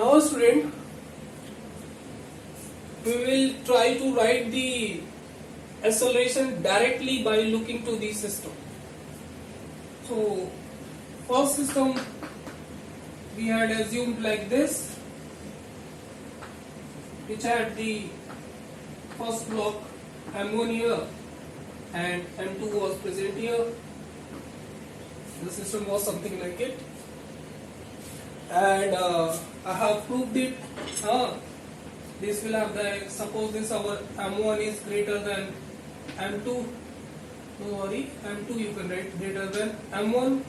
Now student, we will try to write the acceleration directly by looking to the system. So first system we had assumed like this, which had the first block M1 here and M2 was present here. The system was something like it, and I have proved it. This will have the, suppose this our M1 is greater than M2, no worry, M2 you can write greater than M1.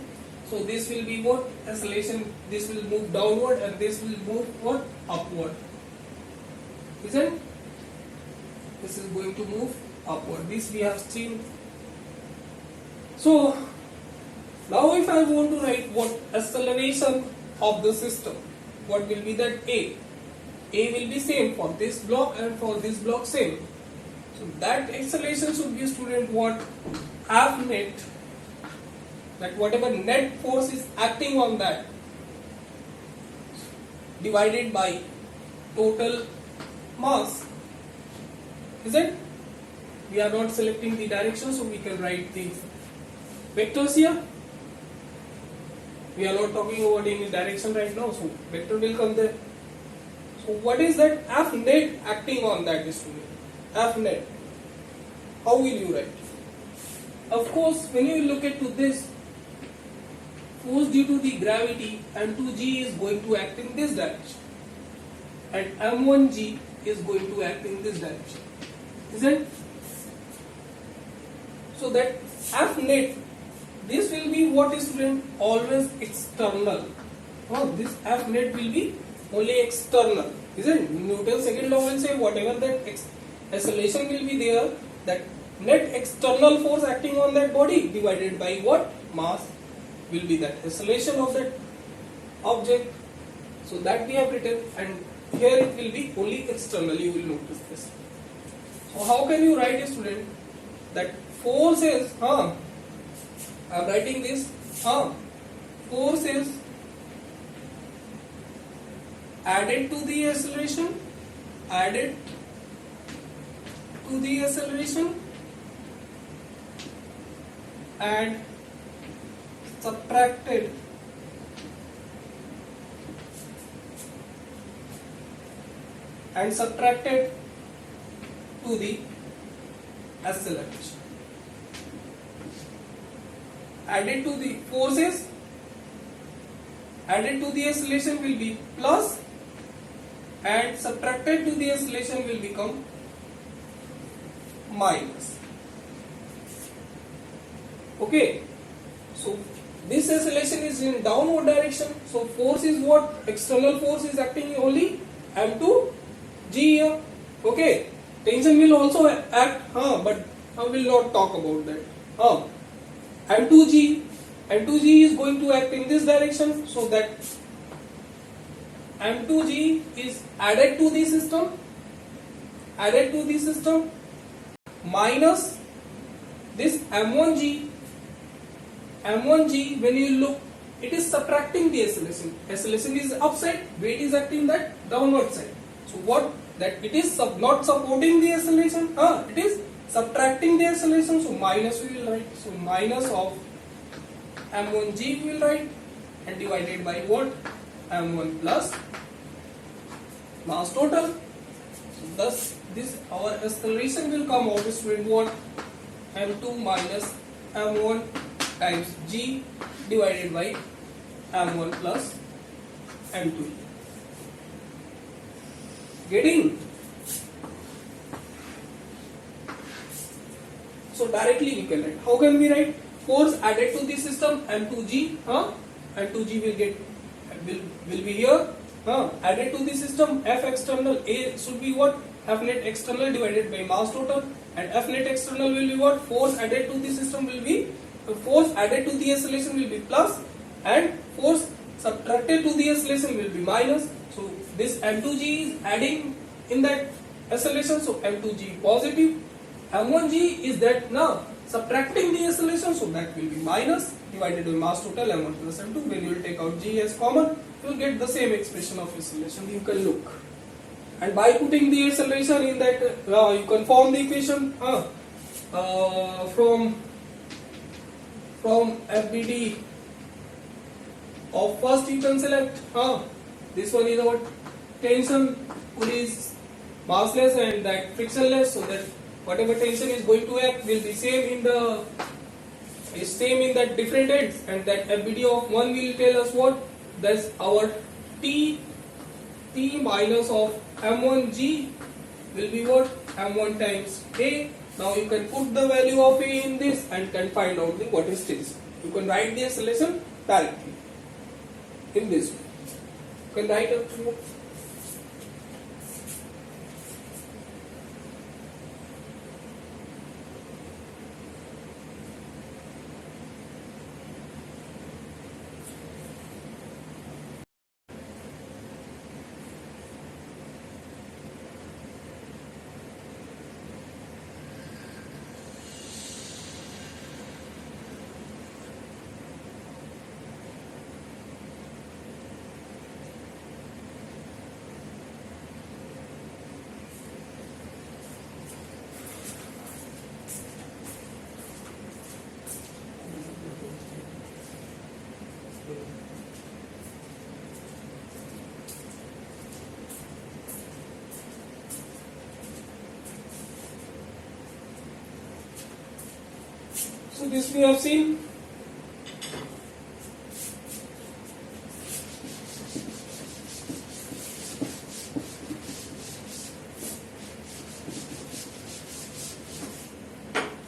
So this will be what? Acceleration. This will move downward and this will move what? Upward. Isn't? This is going to move upward. This we have seen. So now if I want to write what acceleration of the system, what will be that A? A will be same for this block and for this block same. So that acceleration should be, student, what? F net, that whatever net force is acting on that divided by total mass. Is it? We are not selecting the direction, so we can write the vectors here. We are not talking about any direction right now, so vector will come there. So what is that F net acting on that, student? F net. How will you write? Of course, when you look at to this, force due to the gravity, M2G is going to act in this direction, and M1G is going to act in this direction. Isn't? So that F net, this will be what is, student? Always external. This F net will be only external. Isn't? Newton's second law will say whatever that acceleration will be there, that net external force acting on that body divided by what? Mass will be that acceleration of that object. So that we have written, and here it will be only external. You will notice this. So how can you write, student, that force is, I am writing this, force is added to the acceleration, added to the acceleration, and subtracted to the acceleration. Added to the forces, added to the acceleration will be plus, and subtracted to the acceleration will become minus. Okay, so this acceleration is in downward direction, so force is what? External force is acting only M2G here. Okay, tension will also act, but I will not talk about that. M2G is going to act in this direction, so that M2G is added to the system, minus this M1G. M1G, when you look, it is subtracting the acceleration. Acceleration is upside, weight is acting that downward side. So what? That it is not supporting the acceleration, it is subtracting the acceleration. So minus we will write. So minus of M1G we will write, and divided by what? M1 plus mass total. So thus this our acceleration will come out as what? M2 minus M1 times G divided by M1 plus M2. Getting? So directly we can write. How can we write? Force added to the system, M2G, M2G will be here, added to the system, F external, A should be what? F net external divided by mass total, and F net external will be what? Force added to the system will be, force added to the acceleration will be plus, and force subtracted to the acceleration will be minus. So this M2G is adding in that acceleration, so M2G positive. M1G is that now subtracting the acceleration, so that will be minus divided by mass total m1 plus m2. When you will take out g as common, you will get the same expression of acceleration. You can look, and by putting the acceleration in that, you can form the equation from FBD of first you can select this one is our tension, pull is massless and that frictionless, so that whatever tension is going to act will be same in that different ends, and that FBD of 1 will tell us what, that's our T minus of M1G will be what, M1 times A. Now you can put the value of A in this and can find out what is tension. You can write the acceleration directly in this way. You can write a So this we have seen.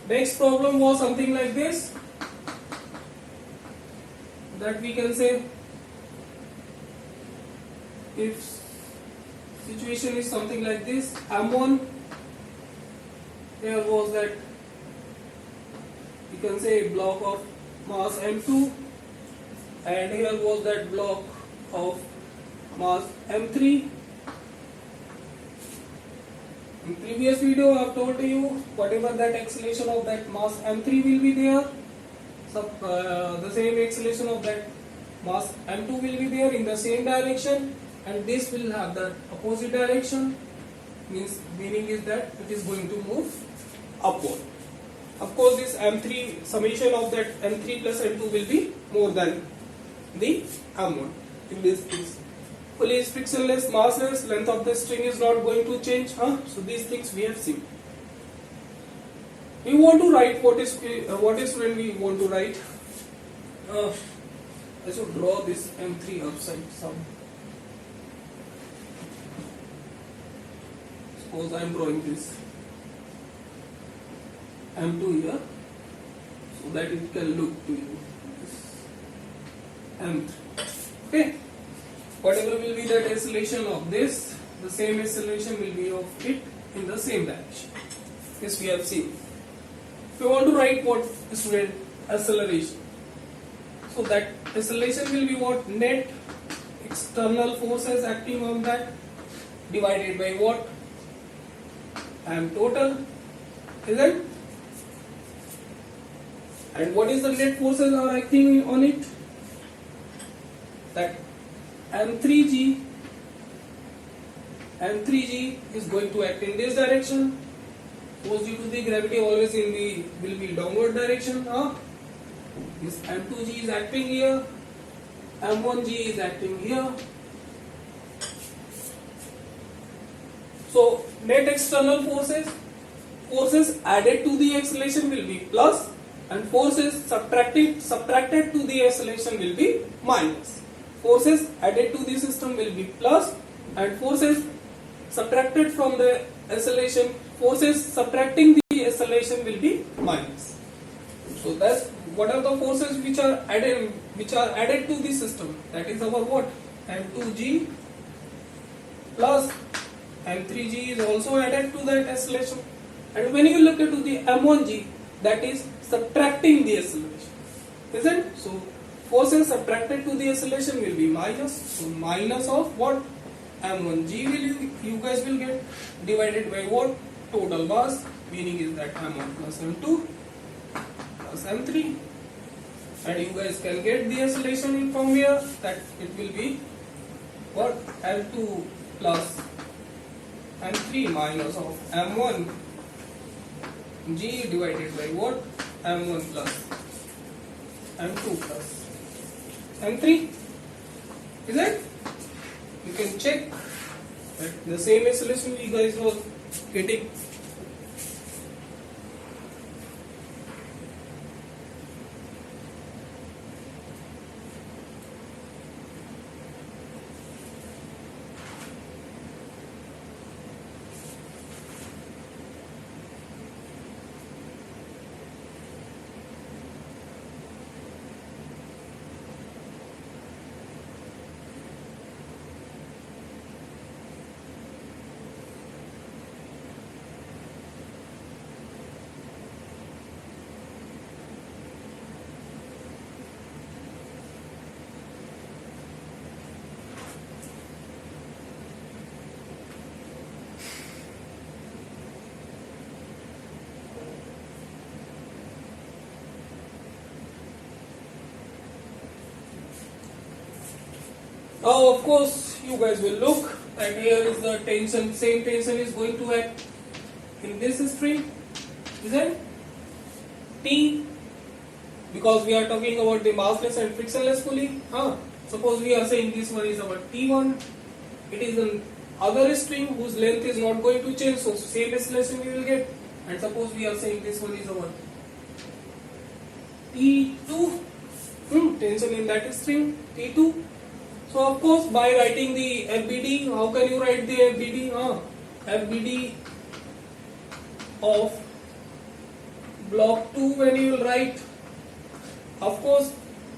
Next problem was something like this, that we can say if situation is something like this, M1, here was that you can say block of mass M2, and here was that block of mass M3. In previous video I have told you whatever that acceleration of that mass M3 will be there, the same acceleration of that mass M2 will be there in the same direction, and this will have the opposite direction, meaning is that it is going to move upward. Of course, this M3 summation of that M3 plus M2 will be more than the M1 in this case. Pulley is frictionless, massless, length of the string is not going to change. So these things we have seen. We want to write what is when we want to write. I should draw this M3 upside some. Suppose I am drawing this M2 here, so that it can look to you. This M3. Okay. Whatever will be the acceleration of this, the same acceleration will be of it in the same direction. This we have seen. If you want to write what student acceleration, so that acceleration will be what, net external forces acting on that divided by what, M total, is it? And what is the net forces are acting on it? That M3G is going to act in this direction. Force due to the gravity always will be downward direction. This M2G is acting here, M1G is acting here. So net external forces added to the acceleration will be plus, and forces subtracted to the acceleration will be minus. Forces added to the system will be plus, and forces subtracted from the acceleration, forces subtracting the acceleration will be minus. So that's what are the forces which are added to the system. That is our what, M2G plus M3G is also added to that acceleration. And when you look into the M1G, that is subtracting the acceleration, isn't? So forces subtracted to the acceleration will be minus. So minus of what, M1G will you guys will get divided by what, total mass, meaning is that M1 plus M2. plus M3, and you guys can get the acceleration from here, that it will be what? M2 plus M3 minus of M1 G divided by what? M1 plus M2 plus M3. Is it? You can check that the same acceleration you guys were getting. Now, of course, you guys will look that here is the tension, same tension is going to act in this string, isn't it? T, because we are talking about the massless and frictionless pulley. Suppose we are saying this one is our T1, it is an other string whose length is not going to change, so same acceleration we will get. And suppose we are saying this one is our T2, tension in that string T2. So of course, by writing the FBD, how can you write the FBD? FBD of block 2 when you will write, of course,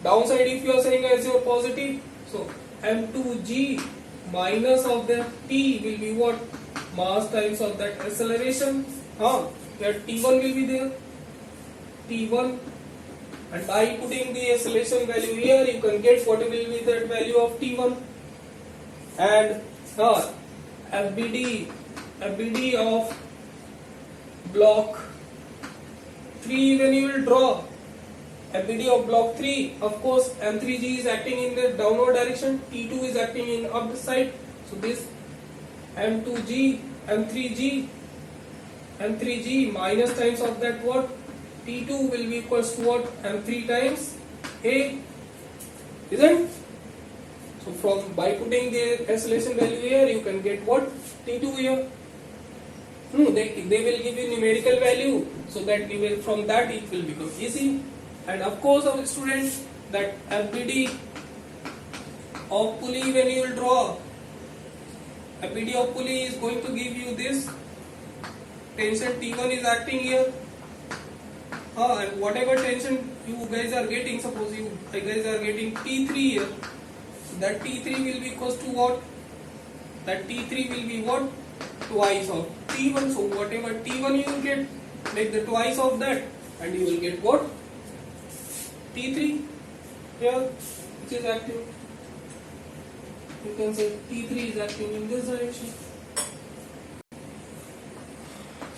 downside if you are saying as your positive, so M2G minus of the T will be what? Mass times of that acceleration. Here T1 will be there, T1. And by putting the acceleration value here, you can get what will be that value of T1. And FBD of block 3 when you will draw. FBD of block 3, of course, M3G is acting in the downward direction, T2 is acting in up side. So this M2G, M3G minus times of that what? T2 will be equals to what? M3 times A, isn't? So from by putting the acceleration value here, you can get what? T2 here. They will give you numerical value, so that you will, from that it will become easy. And of course, our students, that FBD of pulley when you will draw, FBD of pulley is going to give you this tension T1 is acting here. And whatever tension you guys are getting, suppose you guys are getting T3 here, so that T3 will be equals to what? That T3 will be what? Twice of T1. So whatever T1 you will get, make the twice of that, and you will get what? T3 here, which is active. You can say T3 is acting in this direction.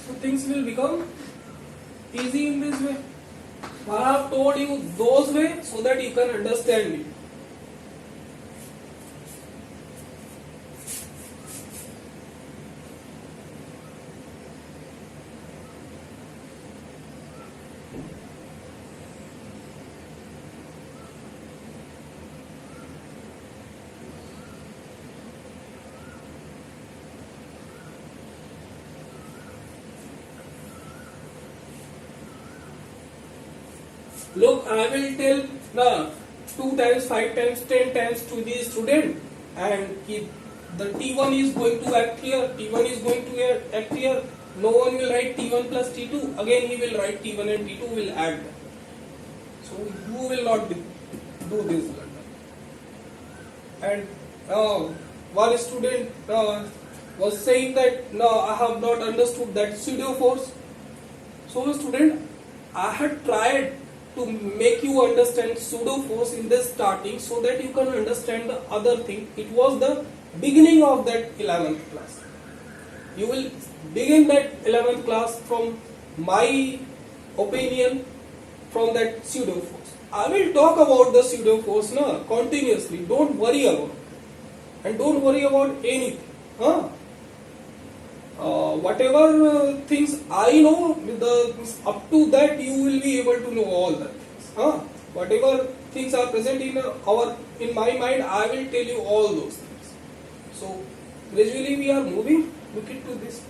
So things will become easy in this way. I have told you those way so that you can understand it. Look, I will tell the 2 times, 5 times, 10 times to the student, and if the T1 is going to act here, T1 is going to act here, no one will write T1 plus T2, again he will write T1 and T2 will add. So you will not do this. And one student was saying that no, I have not understood that pseudo force. So student, I had tried to make you understand pseudo force in the starting so that you can understand the other thing. It was the beginning of that 11th class. You will begin that 11th class from my opinion from that pseudo force. I will talk about the pseudo force now continuously. Don't worry about it. And don't worry about anything. Huh? Whatever things I know, up to that you will be able to know all the things. Huh? Whatever things are present in my mind, I will tell you all those things. So gradually we are moving. Look into this.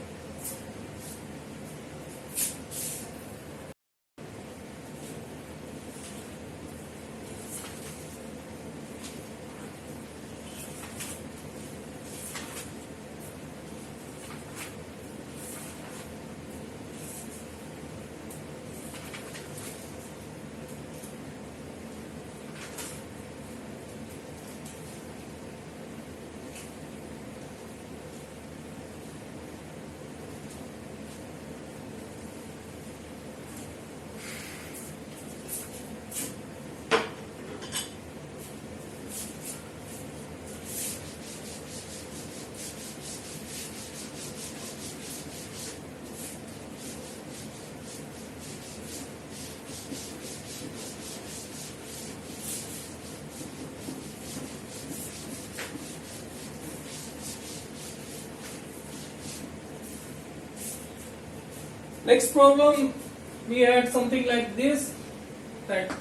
Next problem, we had something like this, that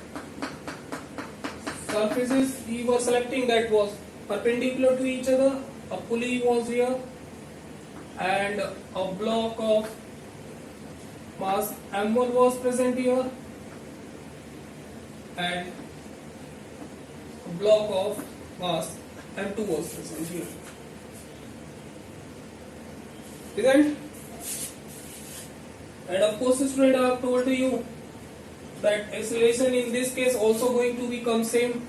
surfaces we were selecting that was perpendicular to each other, a pulley was here and a block of mass M1 was present here and a block of mass M2 was present here. Isn't? And of course, student, I have told you that acceleration in this case also going to become same.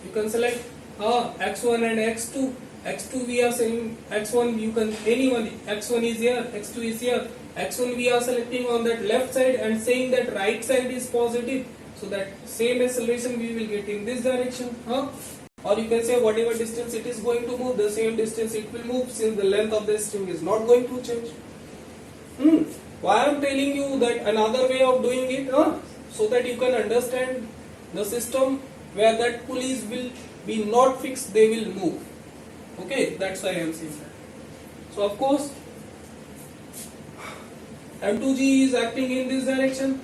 You can select x1 and x2. x2 we are saying x1, you can anyone, x1 is here, x2 is here. x1 we are selecting on that left side and saying that right side is positive, so that same acceleration we will get in this direction. Or you can say whatever distance it is going to move, the same distance it will move, since the length of the string is not going to change. Why I am telling you that another way of doing it, so that you can understand the system where that pulleys will be not fixed, they will move. Okay, that's why I am saying that. So of course, M2G is acting in this direction.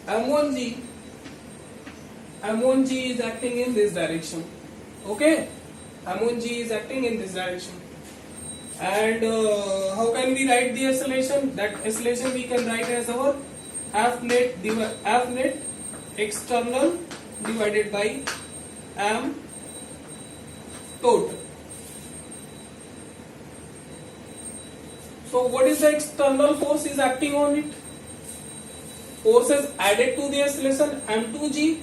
M1G is acting in this direction. Okay, M1G is acting in this direction. And how can we write the acceleration? That acceleration we can write as our F net external divided by M total. So what is the external force is acting on it? Force is added to the acceleration M2G.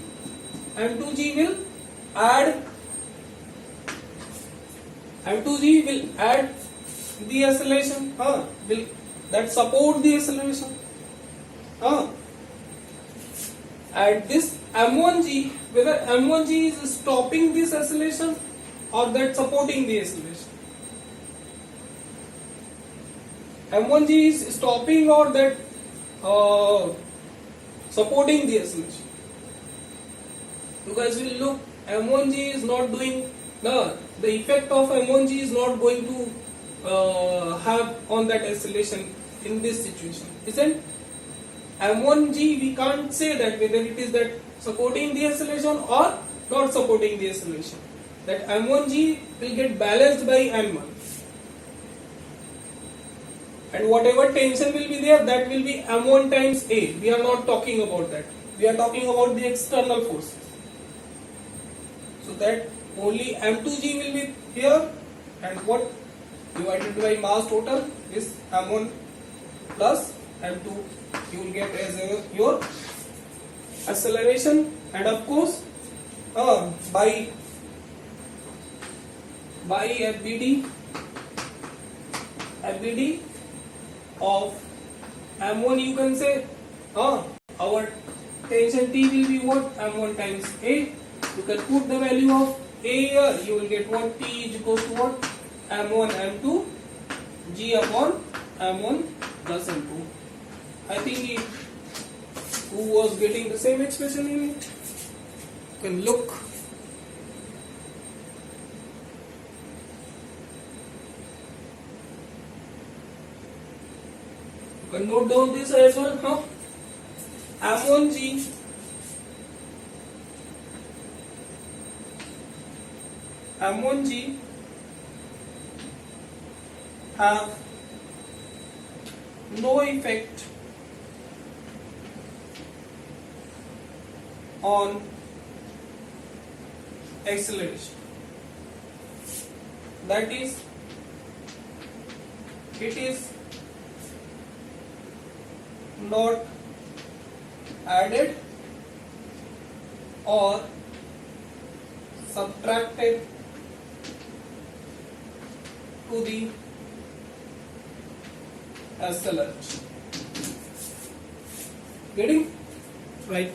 M2G will add the acceleration, will that support the acceleration, and this M1G, whether M1G is stopping this acceleration or that supporting the acceleration. M1G is stopping or that supporting the acceleration. You guys will look, M1G is not doing, the effect of M1G is not going to have on that acceleration in this situation, isn't? M1G we can't say that whether it is that supporting the acceleration or not supporting the acceleration. That M1G will get balanced by M1, and whatever tension will be there, that will be M1 times A. We are not talking about that. We are talking about the external forces. So that only M2G will be here, and what divided by mass total is M1 plus M2. You will get as your acceleration, and of course by FBD of M1, you can say our tension T will be what? M1 times A. You can put the value of A here. You will get what? T is equals to what? M1 M2 G upon M1 plus M2. I think who was getting the same expression in it? You can look. You can note down this as well, huh? M1G have no effect on acceleration. That is, it is not added or subtracted to the acceleration. Getting? Right.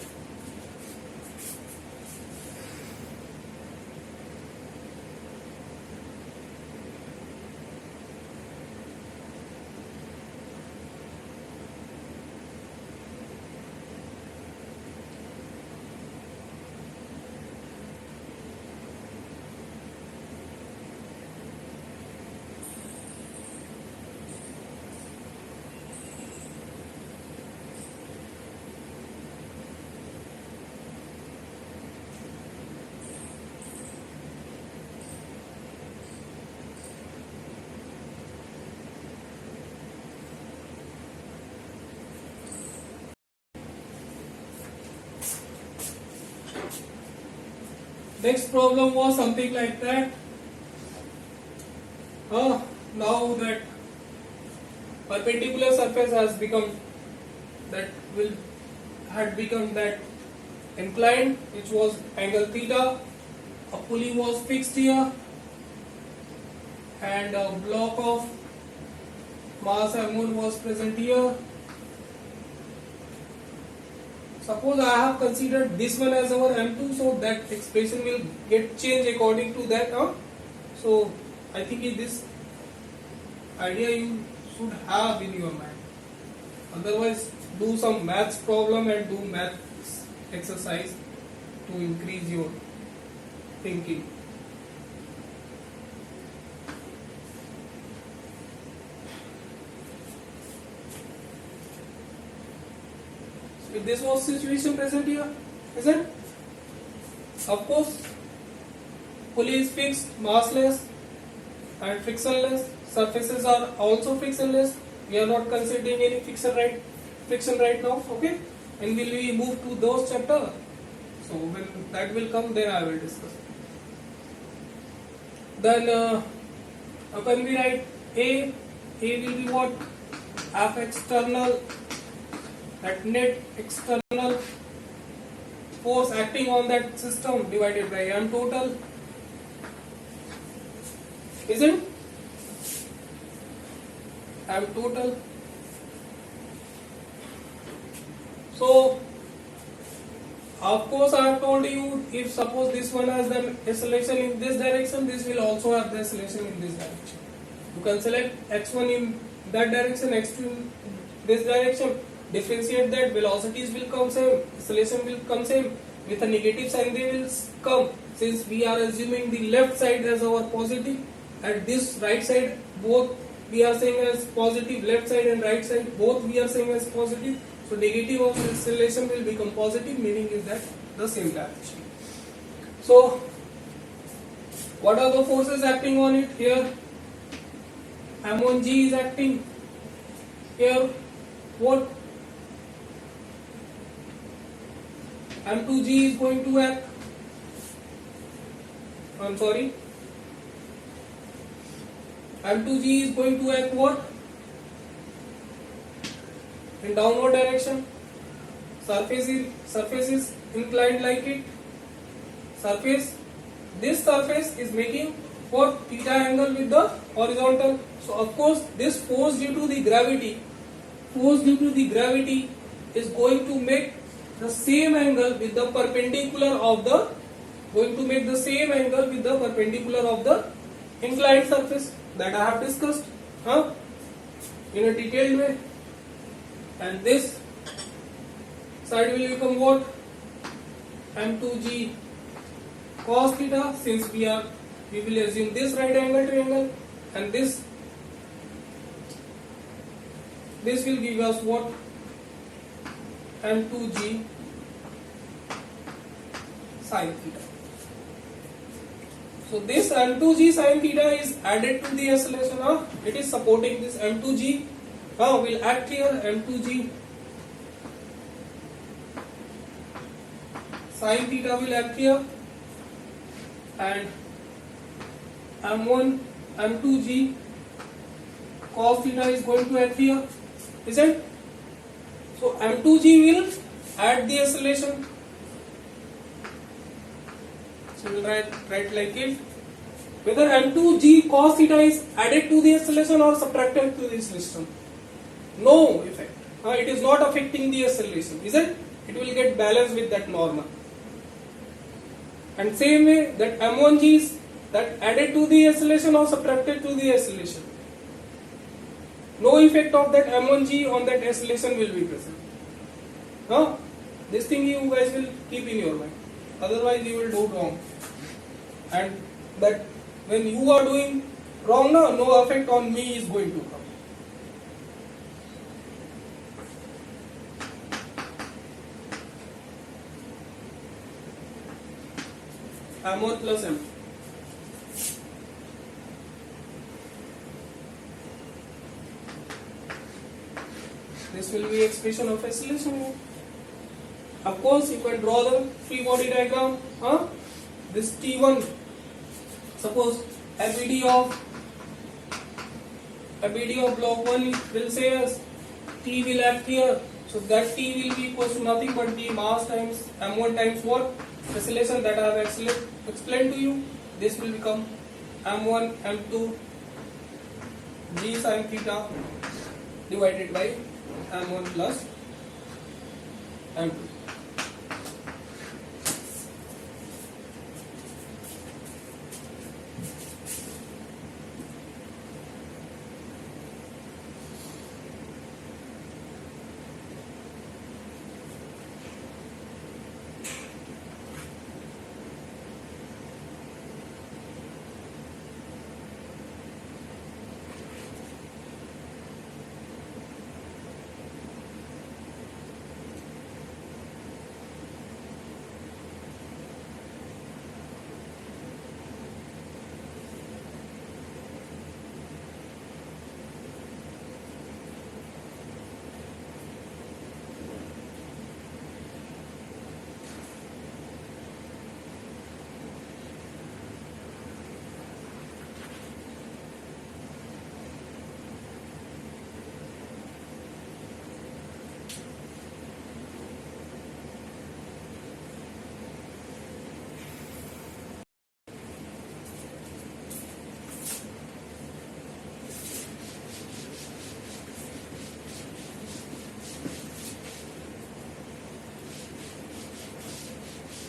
Next problem was something like that. Now that perpendicular surface has become that inclined, which was angle theta. A pulley was fixed here, and a block of mass m1 was present here. Suppose I have considered this one as our m2, so that expression will get changed according to that. So I think this idea you should have in your mind. Otherwise, do some maths problem and do maths exercise to increase your thinking. If this was situation present here, is it? Of course, pulley is fixed, massless and frictionless. Surfaces are also frictionless. We are not considering any friction right now. Okay, and will we move to those chapter? So when that will come, then I will discuss. Then when we write A will be what? F external, that net external force acting on that system divided by M total, isn't? M total. So of course I have told you, if suppose this one has the acceleration in this direction, this will also have the acceleration in this direction. You can select x1 in that direction, x2 in this direction, differentiate that, velocities will come same, acceleration will come same, with a negative sign they will come, since we are assuming the left side as our positive, and this right side both we are saying as positive, left side and right side both we are saying as positive. So negative of acceleration will become positive, meaning is that the same direction. So what are the forces acting on it here? M1G is acting here. What? M2G is going to act. M2G is going to act what? In downward direction. Surface is inclined like it. This surface is making what? Theta angle with the horizontal. So of course this force due to the gravity is going to make the same angle with the perpendicular of the inclined surface that I have discussed in a detailed way. and this side will become what? M2G cos theta, since we will assume this right angle triangle, and this will give us what? M2G sin theta. So this M2G sin theta is added to the acceleration. It is supporting this M2G. Will act here. M2G sin theta will act here, and M1 M2G cos theta is going to act here, is it? So M2G will add the acceleration. So we will write like it. Whether M2G cos theta is added to the acceleration or subtracted to the acceleration, no effect. It is not affecting the acceleration, is it? It will get balanced with that normal. And same way that M1G is that added to the acceleration or subtracted to the acceleration, no effect of that M1G on that acceleration will be present. This thing you guys will keep in your mind, otherwise you will do wrong. And that when you are doing wrong, no effect on me is going to come. M1 plus M2. This will be expression of acceleration. Of course, you can draw the free body diagram. This T1, suppose ABD of block 1 will say as T will act here. So that T will be equal to nothing but the mass times M1 times what? Acceleration that I have explained to you. This will become M1 M2 G sin theta divided by M1 plus M2.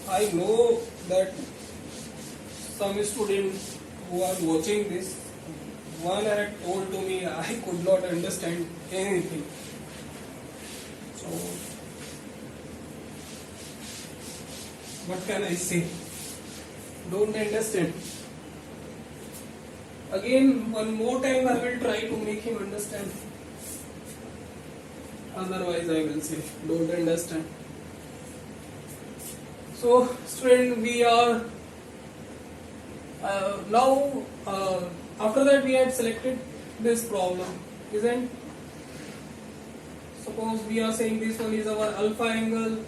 I know that some students who are watching this, one had told to me I could not understand anything. So, what can I say? Don't understand. Again, one more time I will try to make him understand. Otherwise I will say, don't understand. So, student, we are now after that we had selected this problem, isn't? Suppose we are saying this one is our alpha angle,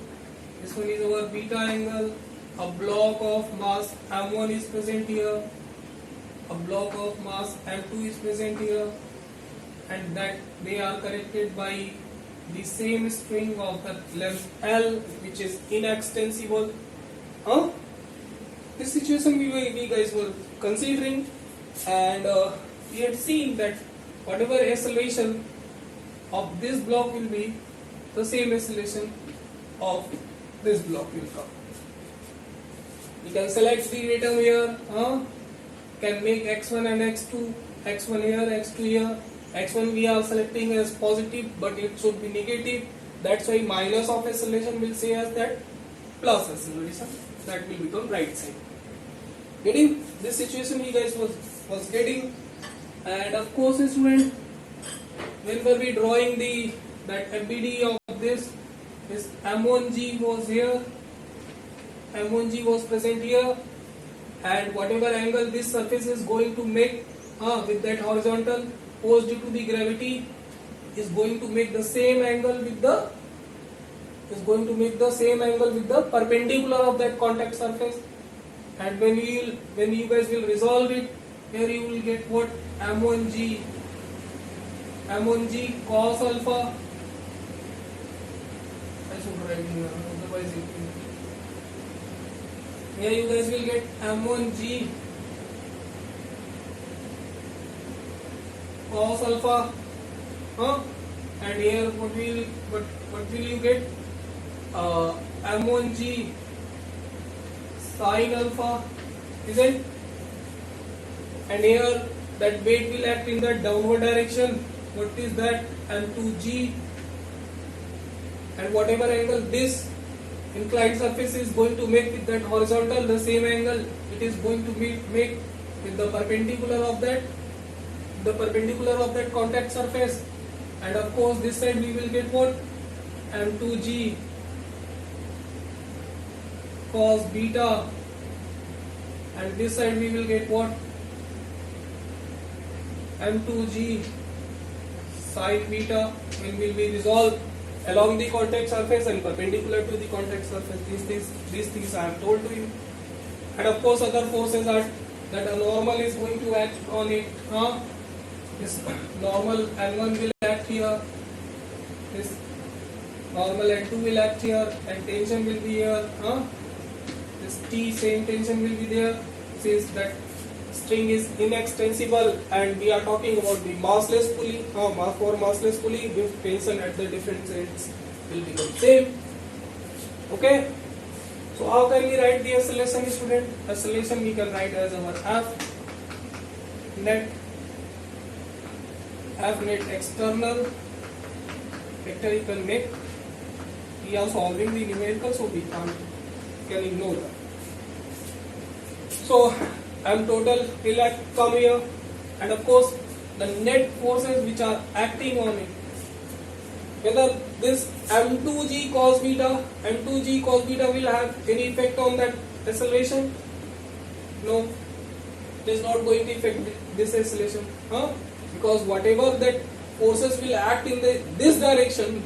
this one is our beta angle, a block of mass M1 is present here, a block of mass M2 is present here, and that they are connected by the same string of the length L, which is inextensible. This situation we guys were considering, and we had seen that whatever acceleration of this block will be, the same acceleration of this block will come. We can select the datum here, can make x1 and x2, x1 here, x2 here, x1 we are selecting as positive, but it should be negative. That's why minus of acceleration will say as that plus acceleration. That will become right side. Getting this situation you guys was getting. And of course, student, when were we drawing that FBD of this M1G was here, M1G was present here, and whatever angle this surface is going to make with that horizontal force due to the gravity is going to make the same angle with the perpendicular of that contact surface. And when you guys will resolve it, here you will get what? M1G cos alpha. I should write here, otherwise it will. Here you guys will get M1G cos alpha, and here what will you get? M1G sin alpha, is it? And here that weight will act in that downward direction. What is that? M2G, and whatever angle this inclined surface is going to make with that horizontal, the same angle it is going to make with the perpendicular of that contact surface. And of course this side we will get what? M2G cos beta, and this side we will get what? M2G sin beta. When will be resolved along the contact surface and perpendicular to the contact surface. These things I have told to you. And of course other forces are that a normal is going to act on it. This normal N1 will act here, this normal N2 will act here, and tension will be here. This T, same tension will be there, since that string is inextensible and we are talking about the massless pulley. For massless pulley, with tension at the different ends will become same. Okay. So how can we write the acceleration, student? Acceleration we can write as our F net external vector you can make. We are solving the numerical, so we can ignore that. So M total will come here, and of course the net forces which are acting on it. Whether this M2G cos beta will have any effect on that acceleration? No, it is not going to affect this acceleration. Because whatever that forces will act in this direction,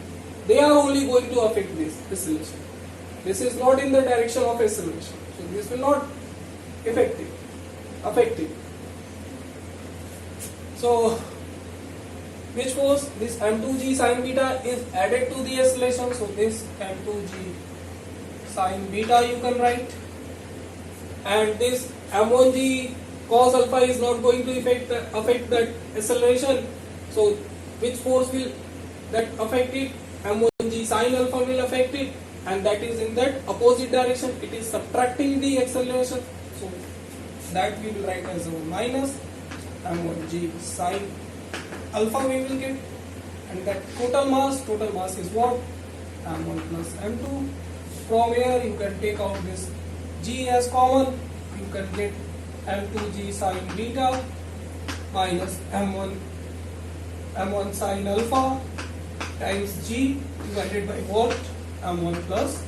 they are only going to affect this acceleration. This is not in the direction of acceleration, so this will not affect it. So which force? This M2G sin beta is added to the acceleration, so this M2G sin beta you can write, and this M1G cos alpha is not going to affect that acceleration. So which force will that affect it? M1G sin alpha will affect it, and that is in that opposite direction. It is subtracting the acceleration, so that we will write as a minus M1G sin alpha we will get, and that total mass is what? M1 plus M2. From here you can take out this G as common, you can get M2G sin beta minus M1 sin alpha times G divided by what? M1 plus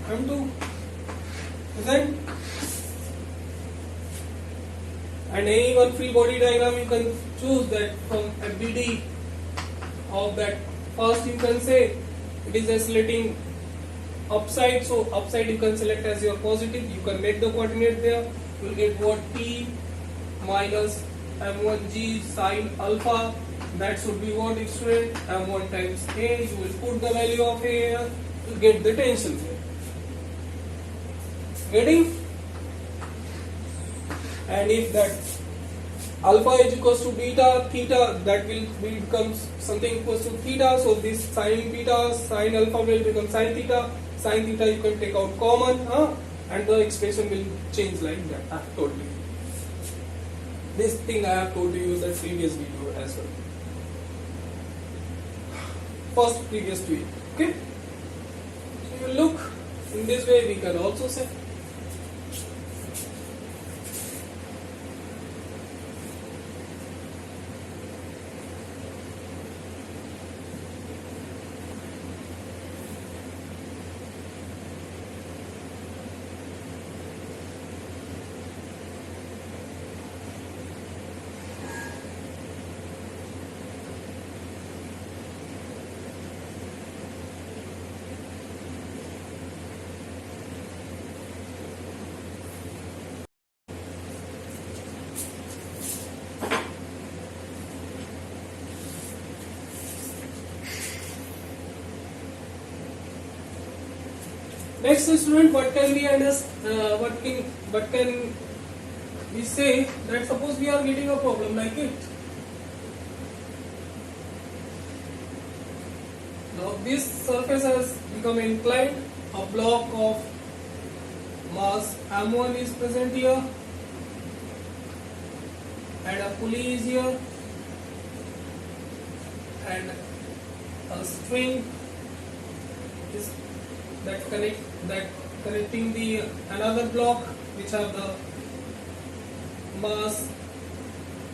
M2. Isn't? And any one free body diagram you can choose that from FBD of that. First you can say it is oscillating upside, so upside you can select as your positive, you can make the coordinate there. You will get what? T minus M1G sin alpha, that should be what, student? M1 times A. You will put the value of A here to get the tension here. Getting? And if that alpha is equals to beta, theta, that will become something equals to theta, so this sin beta, sin alpha will become sin theta. Sin theta you can take out common, and the expression will change like that. I have told you. This thing I have told you in the previous video as well. first previous to it. Okay, so you look in this way, we can also say. Next, student, what can we understand? What can we say that suppose we are getting a problem like it. Now this surface has become inclined. A block of mass m1 is present here, and a pulley is here, and a string is connecting the another block which have the mass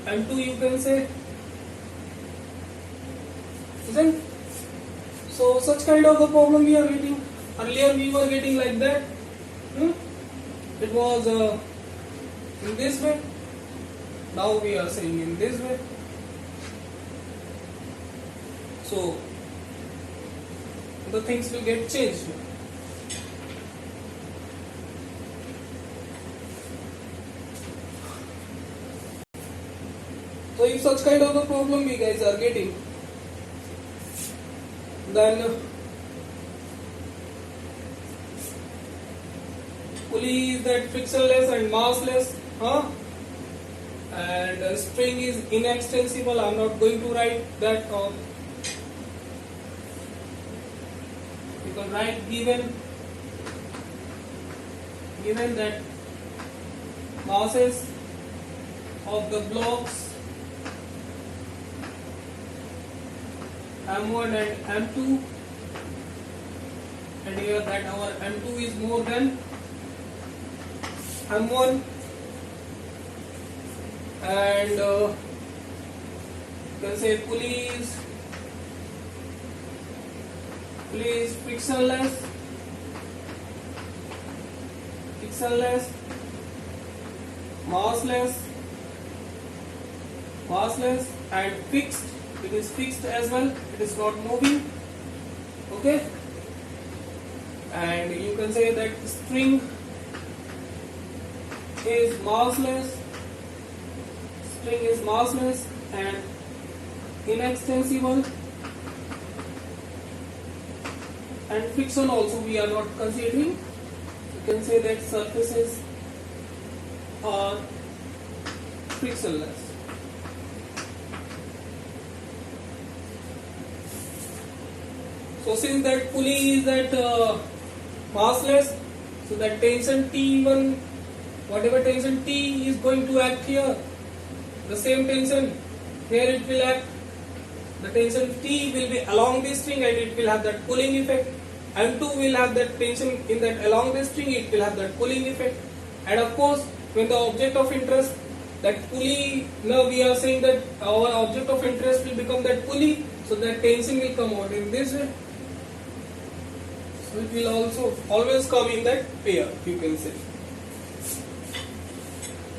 m2, you can say, isn't? So such kind of the problem we are getting. Earlier we were getting like that. It was in this way. Now we are saying in this way. So the things will get changed. So if such kind of a problem we guys are getting, then pulley is that frictionless and massless, and string is inextensible. I am not going to write that, or you can write given that masses of the blocks m1 and m2, and here that our m2 is more than m1, and you can say pulley is frictionless, massless, and fixed. It is fixed as well. It is not moving. Okay, and you can say that string is massless. And inextensible, and friction also we are not considering. You can say that surfaces are frictionless. So since that pulley is that massless, so that tension T1, whatever tension T is going to act here, the same tension here it will act. The tension T will be along this string and it will have that pulling effect. M2 will have that tension in that along this string, it will have that pulling effect. And of course, when the object of interest, that pulley, now we are saying that our object of interest will become that pulley, so that tension will come out in this way. So it will also always come in that pair, you can say.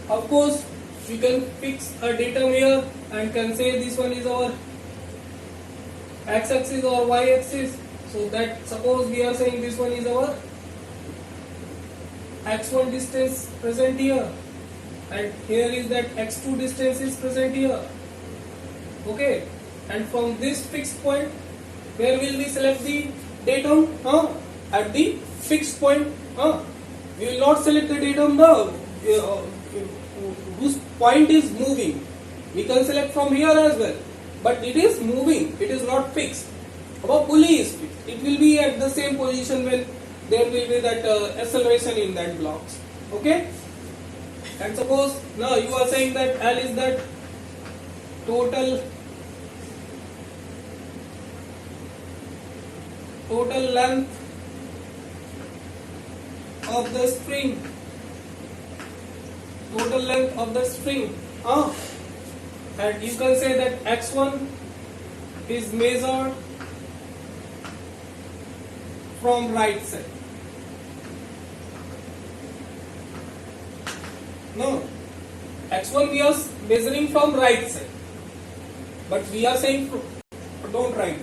Of course, we can fix a datum here and can say this one is our x-axis or y-axis. So that suppose we are saying this one is our x1 distance present here, and here is that x2 distance is present here. Okay, and from this fixed point, where will we select the datum? At the fixed point. We will not select the datum now. Whose point is moving. We can select from here as well, but it is moving. It is not fixed. Our pulley is fixed. It will be at the same position when there will be that acceleration in that blocks. Okay. And suppose now you are saying that L is that total total length of the string, total length of the string, and you can say that x1 is measured from right side. No, x1 we are measuring from right side, but we are saying don't write,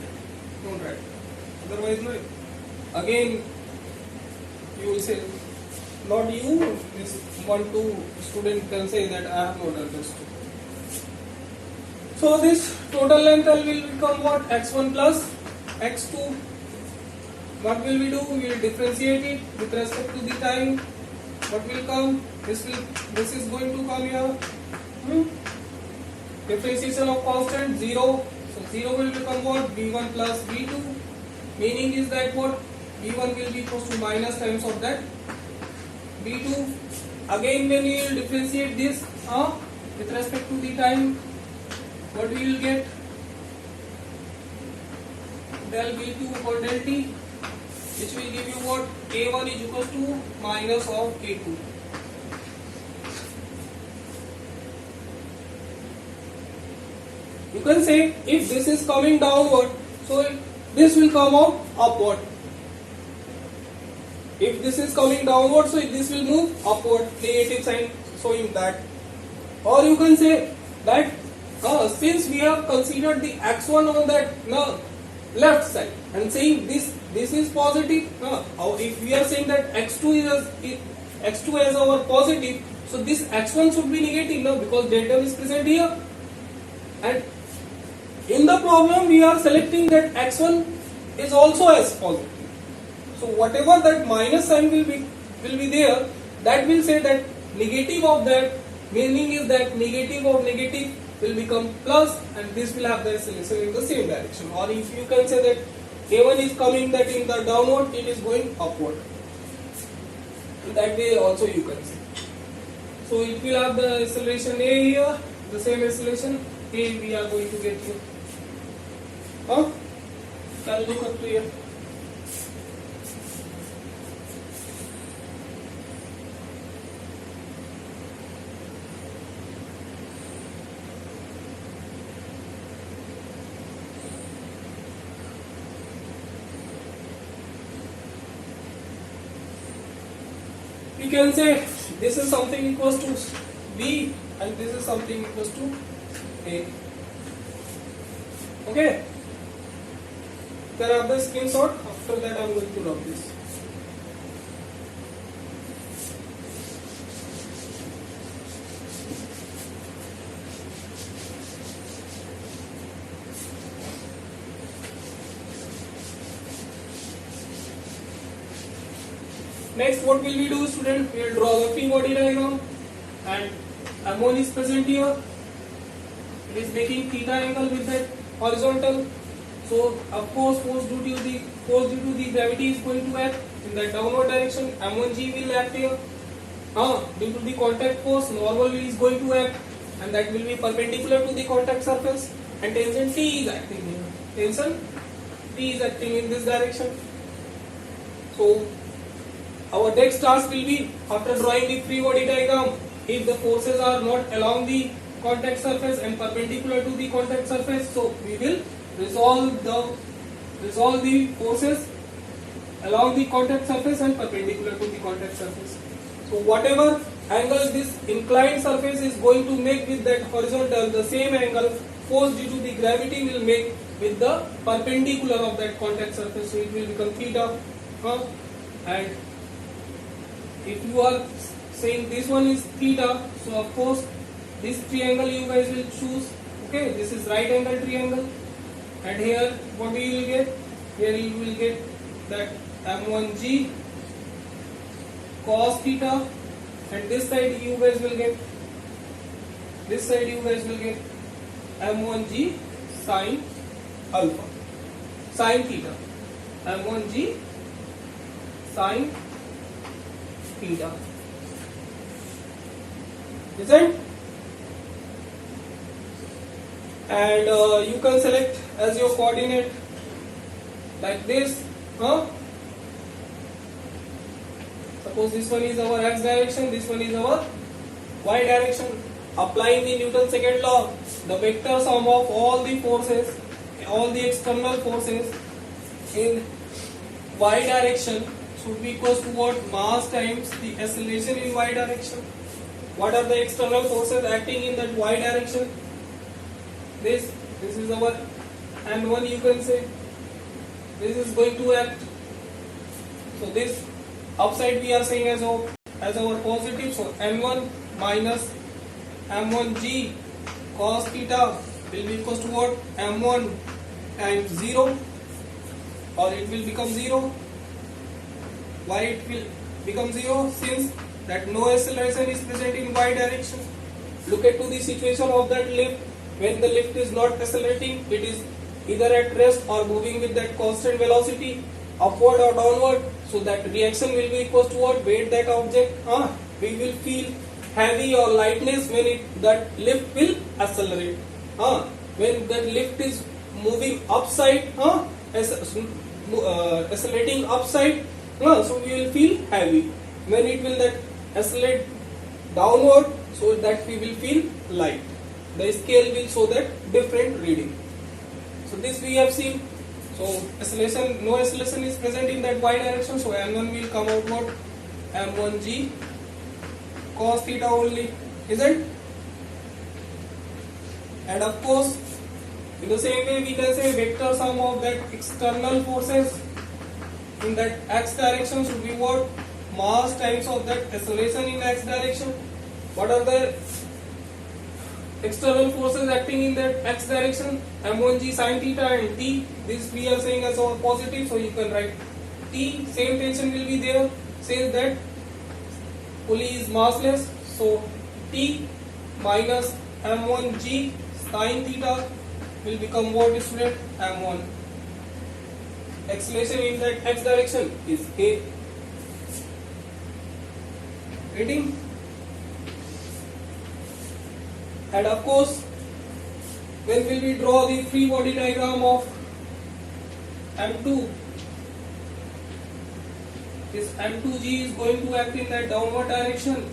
otherwise no. Again you will say, not you, this 1-2 student can say that I have not understood. So this total length will become what? x1 plus x2. What will we do? We will differentiate it with respect to the time. What will come? This is going to come here. Differentiation of constant 0. So 0 will become what? v1 plus v2. Meaning is that what? v1 will be equals to minus times of that v2. Again when we will differentiate this with respect to the time, what we will get? Del v2 or del t, which will give you what? a1 is equals to minus of a2. You can say if this is coming downward, so this will come out upward. If this is coming downward, so this will move upward, negative sign showing that. Or you can say that since we have considered the x1 on that left side and saying this is positive, if we are saying that x2 is our positive, so this x1 should be negative now because delta is present here. And in the problem we are selecting that x1 is also as positive. So whatever that minus sign will be there, that will say that negative of that, meaning is that negative of negative will become plus, and this will have the solution in the same direction. Or if you can say that a1 is coming that in the downward, it is going upward. In that way also you can say. So it will have the acceleration a here, the same acceleration a we are going to get here. Can look up to here. You can say this is something equals to B and this is something equals to A. Okay. Then I have the screenshot. After that I am going to rub this. Next, what will we do, student? We will draw the free body diagram, and M1 is present here. It is making theta angle with that horizontal. So, of course, force due to the gravity is going to act in the downward direction. M1G will act here. Due to the contact force, normal is going to act, and that will be perpendicular to the contact surface. And tangent T is acting here. Tangent T is acting in this direction. So, our next task will be, after drawing the free body diagram, if the forces are not along the contact surface and perpendicular to the contact surface, so we will resolve the forces along the contact surface and perpendicular to the contact surface. So whatever angle this inclined surface is going to make with that horizontal, the same angle force due to the gravity will make with the perpendicular of that contact surface. So it will become theta. And if you are saying this one is theta, so of course this triangle you guys will choose. Okay, this is right angle triangle, and here what you will get? Here you will get that M1G cos theta, and this side you guys will get M1G sin alpha, sin theta, M1G sin theta. Isn't? And you can select as your coordinate like this. Huh? Suppose this one is our x direction, this one is our y direction. Applying the Newton's second law, the vector sum of all the forces, all the external forces in y direction should be equals to what? Mass times the acceleration in y direction. What are the external forces acting in that y direction? This is our m1, you can say. This is going to act. So this upside we are saying as our positive. So m1 minus m1g cos theta will be equals to what? m1 times 0, or it will become 0. Why it will become 0? Since that no acceleration is present in y direction. Look at to the situation of that lift. When the lift is not accelerating, it is either at rest or moving with that constant velocity, upward or downward. So that reaction will be equals to what? Weight that object. We will feel heavy or lightness when that lift will accelerate. When that lift is moving upside, accelerating upside, so we will feel heavy. When it will that accelerate downward, so that we will feel light. The scale will show that different reading. So this we have seen. So acceleration, no acceleration is present in that y direction. So m1 will come out what? m1g cos theta only, isn't? And of course, in the same way we can say vector sum of that external forces in that x direction should be what? Mass times of that acceleration in x direction. What are the external forces acting in that x direction? m1g sin theta and t. This we are saying as our positive, so you can write t. Same tension will be there. Says that pulley is massless, so t minus m1g sin theta will become what, student? m1. Acceleration in that x direction is a. Reading? And of course, when will we draw the free body diagram of m2? This m2g is going to act in that downward direction,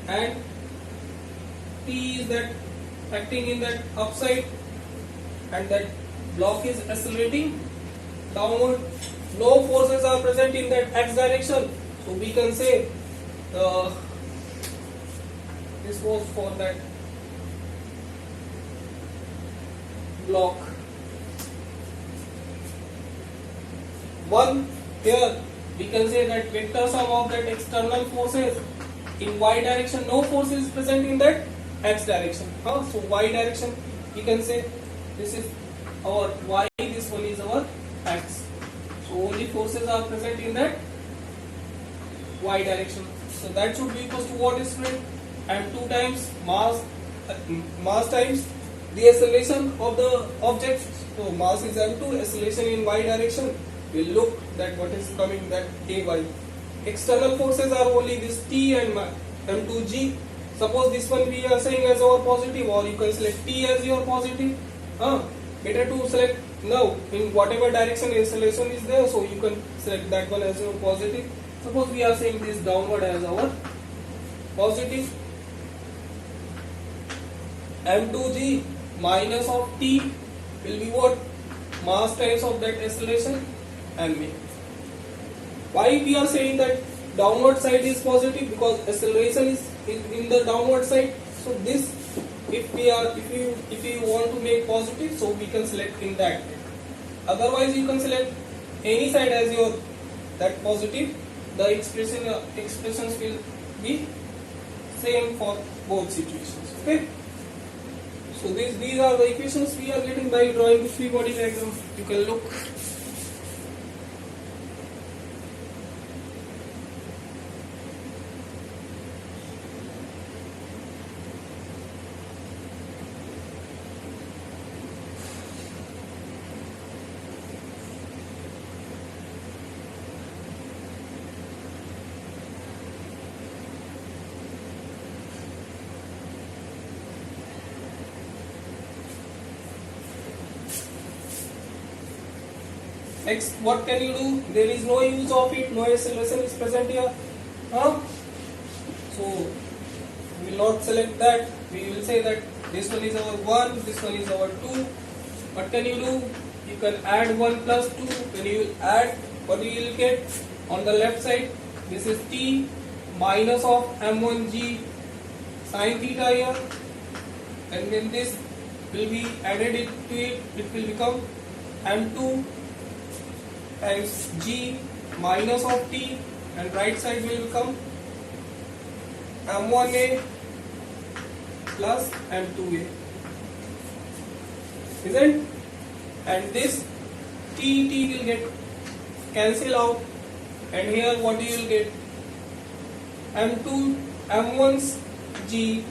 and t is that acting in that upside, and that block is accelerating downward. No forces are present in that x direction, so we can say this was for that block 1. Here we can say that vector sum of that external forces in y direction, no force is present in that x direction. So y direction, we can say this is our y, this one is our x. So only forces are present in that y direction. So that should be equals to what is student? m2 times mass times the acceleration of the object. So mass is m2, acceleration in y direction. We'll look that what is coming, that ay. External forces are only this t and m2g. Suppose this one we are saying as our positive, or you can select t as your positive. Better to select now in whatever direction acceleration is there, so you can select that one as your positive. Suppose we are saying this downward as our positive. m2g minus of t will be what? Mass times of that acceleration, ma. Why we are saying that downward side is positive? Because acceleration is in the downward side. So this, if you want to make positive, so we can select in that way. Otherwise you can select any side as your that positive. The expressions will be same for both situations. Okay. So these are the equations we are getting by drawing the free body diagram. You can look. X, what can you do? There is no use of it, no acceleration is present here. Huh? So we will not select that. We will say that this one is our 1, this one is our 2. What can you do? You can add 1 plus 2. When you add, what you will get? On the left side, this is t minus of m1g sin theta here. And when this will be added to it, it will become m2 times g minus of t, and right side will become m1a plus m2a, isn't? And this t will get cancel out, and here what you will get? m1's g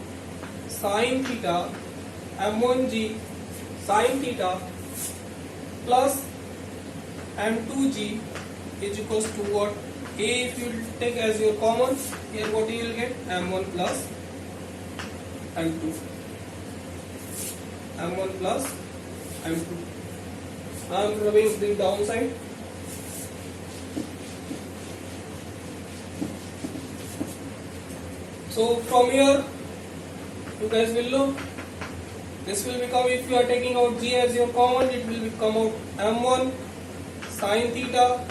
sin theta, m1g sin theta plus m2g is equals to what? A, if you take as your common, here what you will get? m1 plus m2, m1 plus m2. I am rubbing the downside. So from here, you guys will look. This will become, if you are taking out g as your common, it will become out m1 sin theta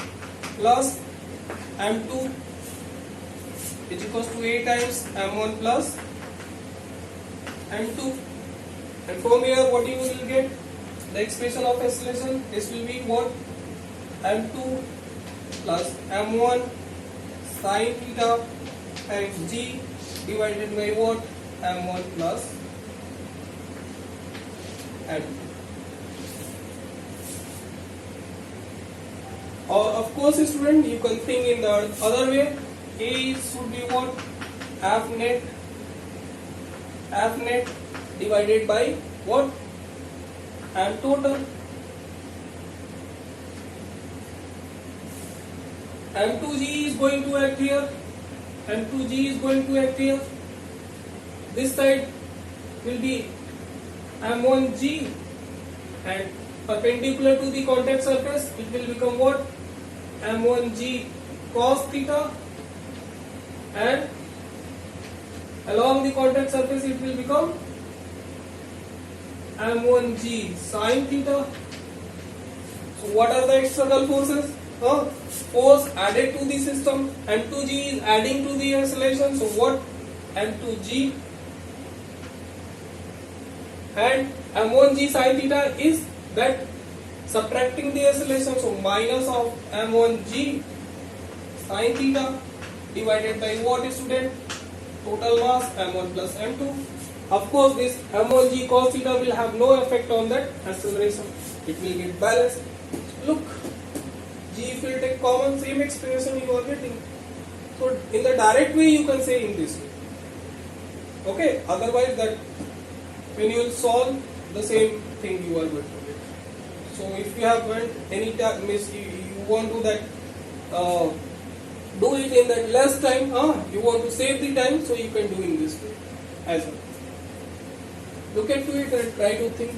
plus m2 is equals to a times m1 plus m2. And from here, what you will get? The expression of acceleration. This will be what? m2 plus m1 sin theta times g divided by what? m1 plus m2. Or of course, student, you can think in the other way. A should be what? F net divided by what? M total. M2g is going to act here. M2g is going to act here. This side will be M1g, and perpendicular to the contact surface, it will become what? M1g cos theta, and along the contact surface it will become M1g sin theta. So what are the external forces? Force added to the system. M2g is adding to the acceleration. So what? M2g, and M1g sin theta is that subtracting the acceleration. So minus of M1g sin theta divided by what, student? Total mass M1 plus M2. Of course, this M1g cos theta will have no effect on that acceleration. It will get balanced. Look, g if you take common, same expression you are getting. So in the direct way you can say in this way. Okay. Otherwise, that when you will solve the same thing you are going to get. So if you have any time, you want to that do it in that less time. You want to save the time, so you can do in this way as well. Look into it and try to think.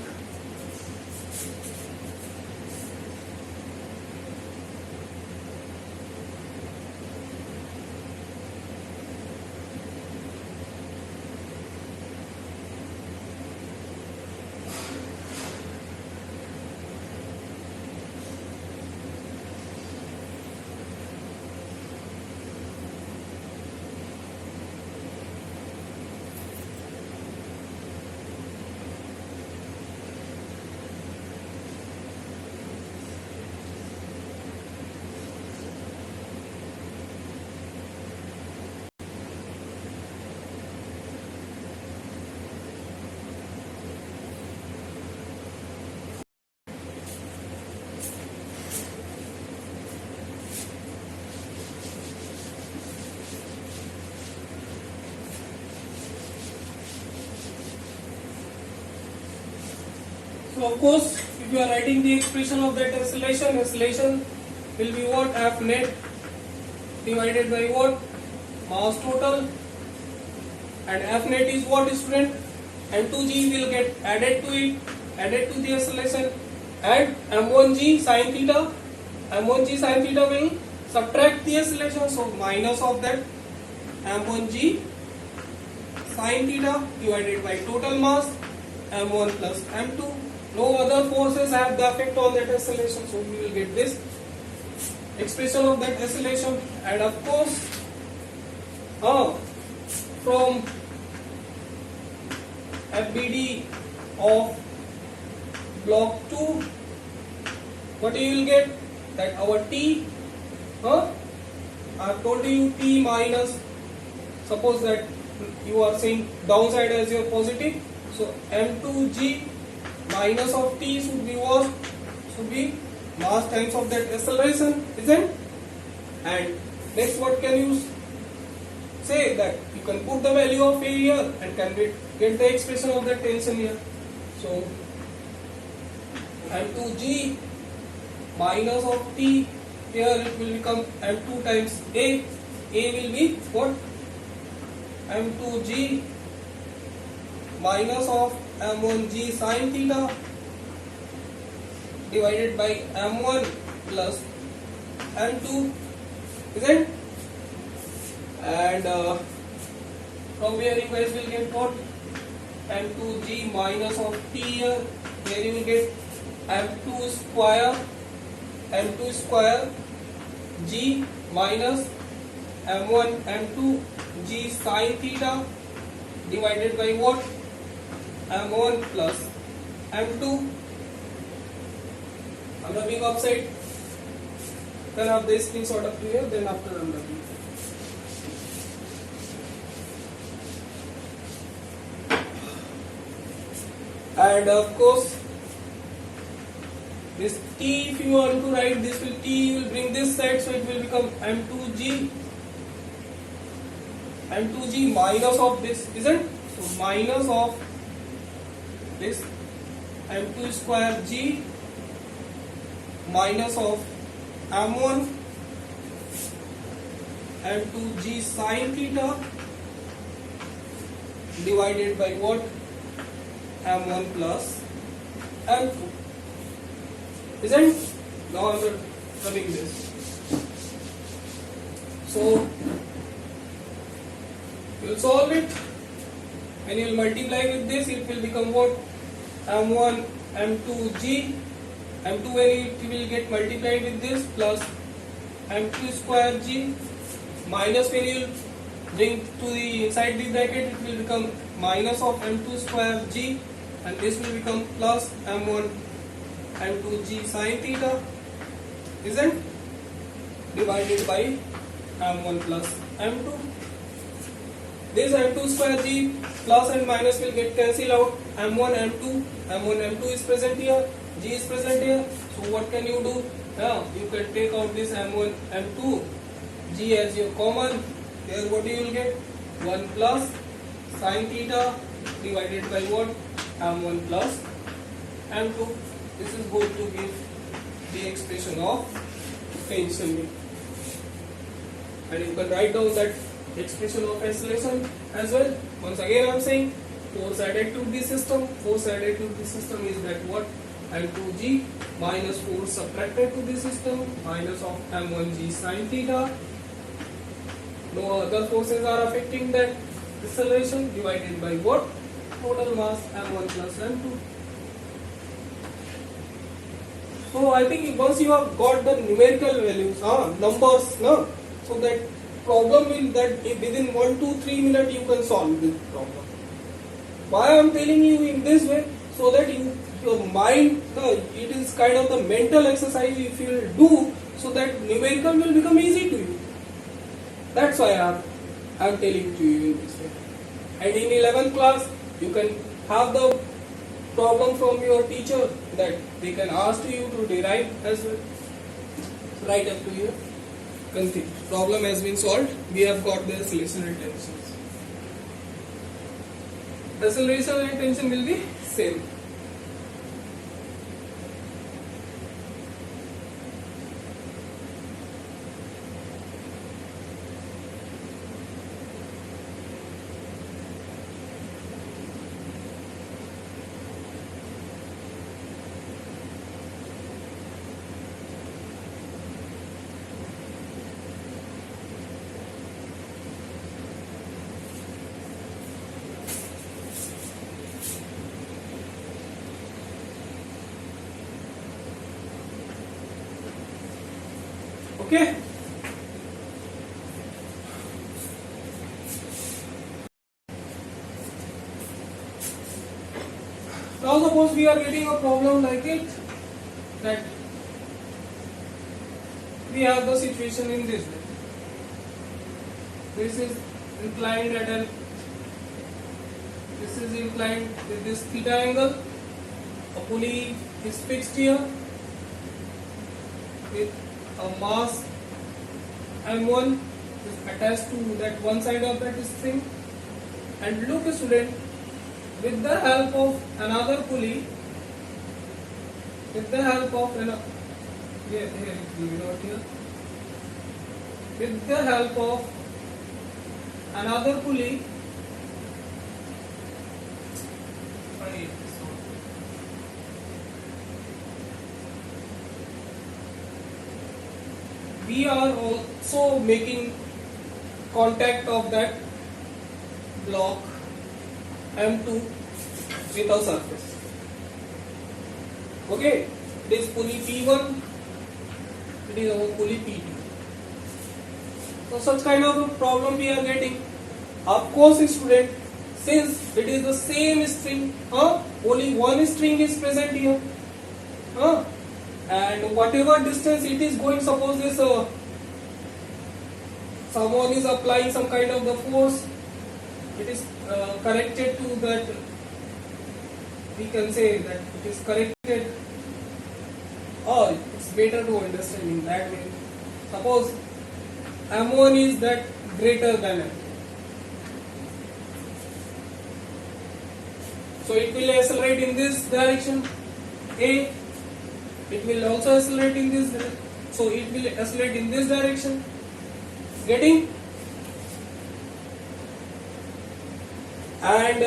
So of course, if you are writing the expression of that acceleration will be what? F net divided by what? Mass total. And F net is what, student? M2g will get added to it, added to the acceleration, and M1g sin theta m1g sin theta will subtract the acceleration, so minus of that m1g sin theta divided by total mass m1 plus m2. No other forces have the effect on that acceleration, so we will get this expression of that acceleration. And of course from FBD of block 2, what you will get, that our T, I have told you T minus, suppose that you are saying downside as your positive, so m2g minus of T should be what? Should be mass times of that acceleration, isn't? And next, what can you say, that you can put the value of A here and can get the expression of that tension here. So m2g minus of T, here it will become m2 times A. A will be what? m2g minus of m1g sin theta divided by m1 plus m2, isn't? And from here you guys will get what? m2g minus of T here. Here you will get m2 square g minus m1 m2 g sin theta divided by what? m1 plus m2. I'm rubbing upside, then have this thing sort of clear, then after I'm rubbing. And of course this T, if you want to write this, will T will bring this side, so it will become m2g minus of this, isn't? So minus of this m2 square g minus of m1 m2g sin theta divided by what? m1 plus m2, isn't? Now I'm rubbing this. So you will solve it, and you will multiply with this, it will become what? m1 m2g, m2 when it will get multiplied with this, plus m2 square g, minus when you will bring to the inside the bracket, it will become minus of m2 square g, and this will become plus m1 m2g sin theta, isn't? Divided by m1 plus m2. This m2 square g plus and minus will get cancelled out. m1 m2 is present here, g is present here. So what can you do? Now you can take out this m1 m2 g as your common. Here what you will get? 1 plus sin theta divided by what? m1 plus m2. This is going to give the expression of tension. And you can write down that expression of acceleration as well. Once again I am saying, force added to the system. Force added to the system is that what? m2g minus force subtracted to the system minus of m1g sin theta. No other forces are affecting that acceleration, divided by what? Total mass m1 plus m2. So I think once you have got the numerical values, numbers, so that problem will, that within 1 to 3 minutes you can solve this problem. Why I am telling you in this way? So that your mind, it is kind of the mental exercise if you will do, so that numerical will become easy to you. That's why I am telling to you in this way. And in 11th class, you can have the problem from your teacher, that they can ask you to derive as well. Right up to here. Problem has been solved. We have got the acceleration and tensions. Acceleration and tension will be same. Okay. Now suppose we are getting a problem like it, that we have the situation in this way. This is inclined at an, this is inclined with this theta angle. A pulley is fixed here with a mass M1 is attached to that one side of that string. And look, student, with the help of another pulley, with the help of here it will be not here. With the help of another pulley, we are also making contact of that block M2 with a surface. Okay, it is pulley P1, it is our pulley P2. So such kind of a problem we are getting. Of course, student, since it is the same string, only one string is present here, and whatever distance it is going, suppose this someone is applying some kind of the force, it is connected to that, we can say that it is connected, or it's better to understand in that way. Suppose M1 is that greater than M2. So it will accelerate in this direction A, it will also accelerate in this direction. So it will accelerate in this direction. Getting? And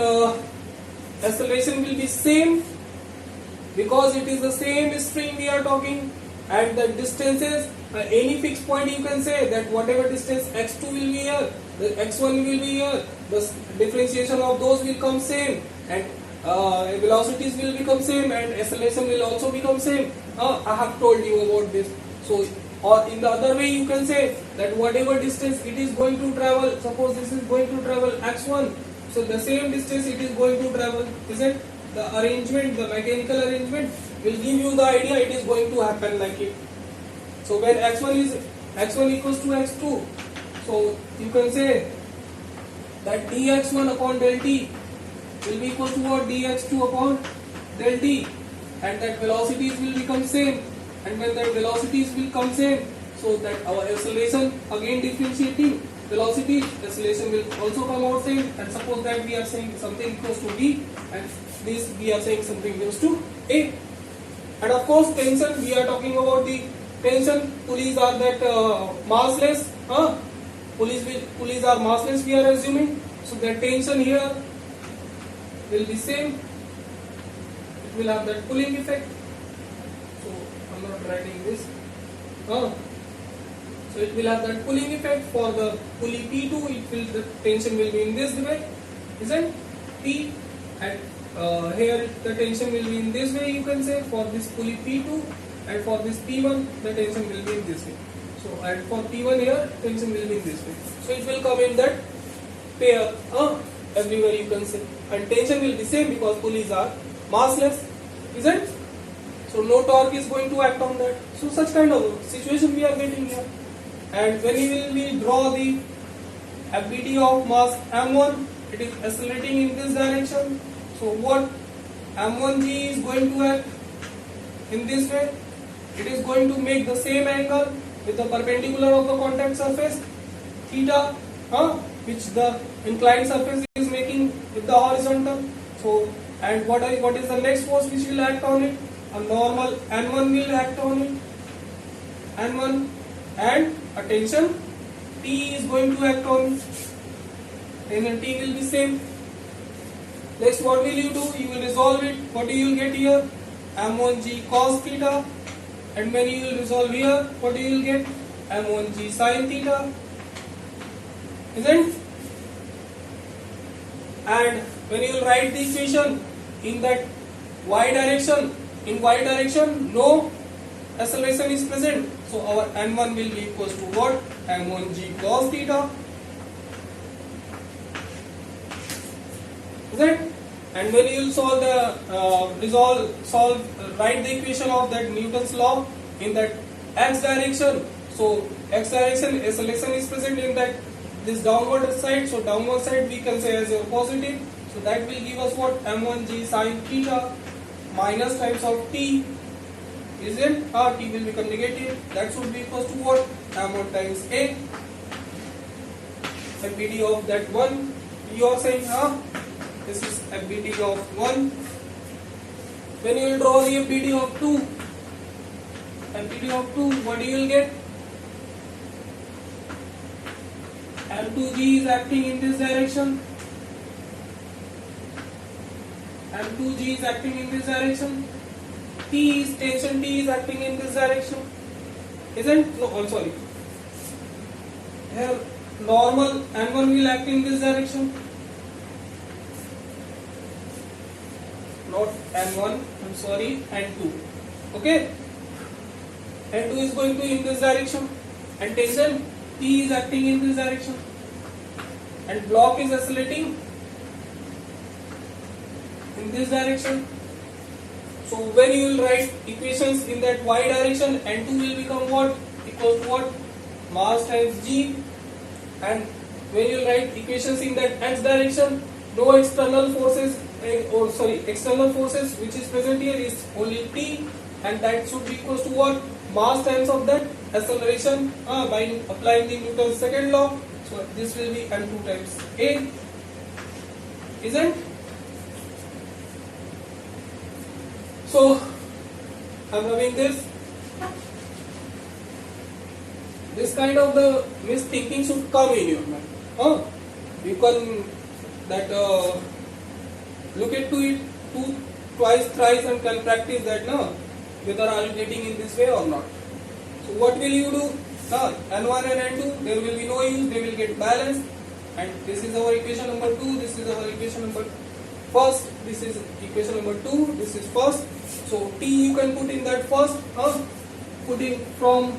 acceleration will be same because it is the same string we are talking, and the distances, any fixed point you can say that whatever distance x2 will be here, the x1 will be here, the differentiation of those will come same, and velocities will become same, and acceleration will also become same. I have told you about this. So, or in the other way you can say that whatever distance it is going to travel, suppose this is going to travel x1, so the same distance it is going to travel, isn't? The arrangement, the mechanical arrangement will give you the idea it is going to happen like it. So when x1 equals to x2, so you can say that dx1 upon del t will be equal to what? Dx2 upon del t, and that velocities will become same, and when that velocities will come same, so that our acceleration, again differentiating velocity, acceleration will also come out same, and suppose that we are saying something equals to b, and this we are saying something equals to a. And of course tension, we are talking about the tension. Pulleys are that massless, pulleys are massless we are assuming, so the tension here will be same, it will have that pulling effect. So I am not writing this, so it will have that pulling effect. For the pulley P2, the tension will be in this way, isn't P, and here the tension will be in this way, you can say, for this pulley P2, and for this P1 the tension will be in this way. So and for P1 here tension will be in this way. So it will come in that pair, everywhere you can say, and tension will be same because pulleys are massless, isn't? So no torque is going to act on that. So such kind of situation we are getting here. And when we draw the FBT of mass M1, it is accelerating in this direction. So what M1G is going to act in this way? It is going to make the same angle with the perpendicular of the contact surface, theta, which the inclined surface is making with the horizontal. So, and what is the next force which will act on it? A normal N1 will act on it, N1, and a tension T is going to act on it. Tension T will be same. Next, what will you do? You will resolve it. What do you get here? M1G cos theta. And when you will resolve here, what do you will get? M1G sin theta. Isn't? And when you will write the equation in that y direction, no acceleration is present. So our n1 will be equals to what? m1g cos theta. Is it? And when you will solve write the equation of that Newton's law in that x direction. So x direction acceleration is present in that this downward side. So downward side we can say as a positive. So that will give us what? m1g sin theta minus times of t. Isn't t will become negative. That should be equals to what? m1 times a. FBD of that one. You are saying this is FBD of 1. When you will draw the FBD of 2, what you will get? M2G is acting in this direction. M2G is acting in this direction. Tension T is acting in this direction. Isn't? No, I'm sorry. Here, normal N1 will act in this direction. Not N1, I'm sorry, N2. Okay? N2 is going to in this direction. And tension T is acting in this direction. And block is oscillating in this direction. So when you will write equations in that y direction, N2 will become what? Equals to what? Mass times g. And when you will write equations in that x direction, no external forces, external forces which is present here is only t, and that should be equals to what? Mass times of that acceleration by applying the Newton's second law. So this will be m2 times a. Isn't? So I'm having this kind of the misthinking should come in your mind. You can look into it twice, thrice, and can practice that whether are you getting in this way or not. So what will you do? N1 and N2, there will be no use, they will get balanced, and this is our equation number 2, this is our equation number first, this is equation number 2, this is first. So T you can put in that first, putting from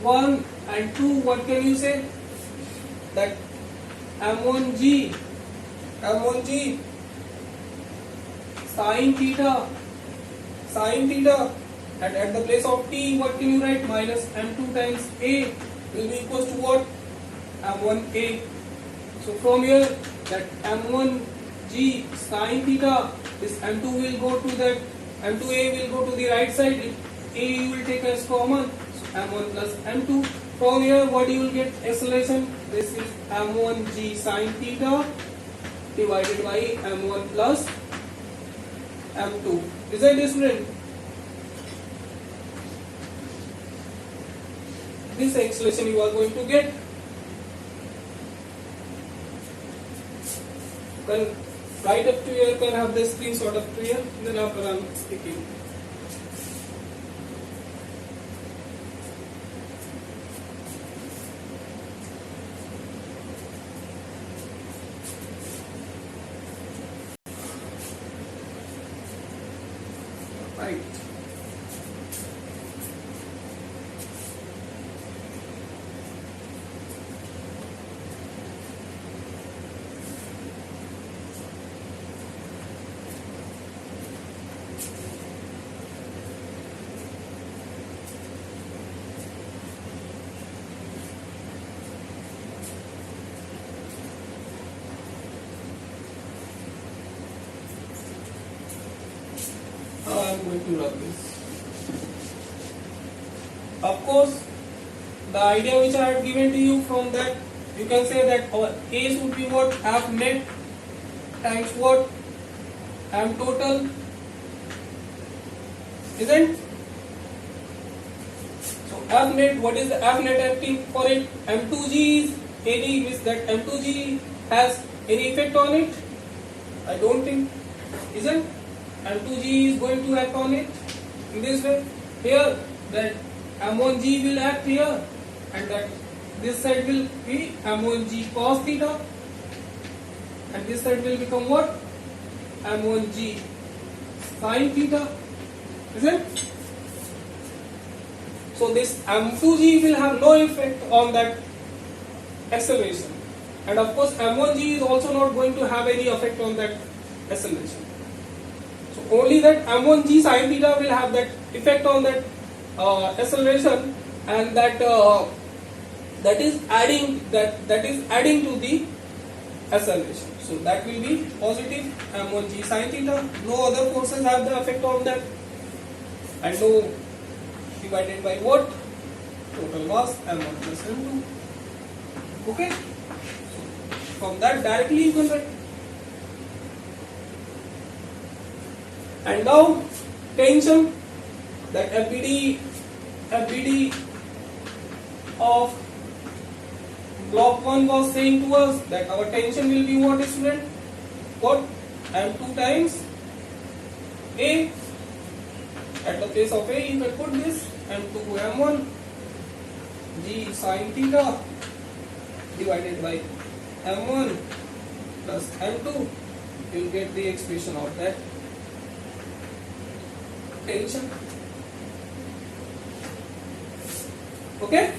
1 and 2, what can you say? That M1G sin theta, and at the place of T what can you write? Minus M2 times A will be equals to what? M1A. So from here that M1G sin theta, this M2 will go to that, M2A will go to the right side, A you will take as common, so M1 plus M2. From here what you will get? Acceleration, this is M1G sin theta divided by M1 plus M2. Is that different? This acceleration you are going to get. Then right up to here, can have the screenshot up to here, then after I am speaking. Right. I am going to rub this. Of course, the idea which I had given to you, from that you can say that our A would be what? F net times what? M total. Isn't? So F net, what is the F net acting for it? M2G is any, means that M2G has any effect on it? I don't think. Isn't? M2G is going to act on it in this way. Here that M1G will act here, and that this side will be M1G cos theta, and this side will become what? M1G sin theta. Is it? So this m2g will have no effect on that acceleration, and of course m1g is also not going to have any effect on that acceleration. So only that m1g sin theta will have that effect on that acceleration, and that is adding to the acceleration. So that will be positive m1g sin theta. No other forces have the effect on that, and no divided by what? Total mass m1 plus m2. Okay. So from that directly you can write. And now tension, that FBD of block 1 was saying to us that our tension will be what, student? What? M2 times A. At the place of A you can put this M2 M1 G sin theta divided by M1 plus M2. You will get the expression of that tension. Okay.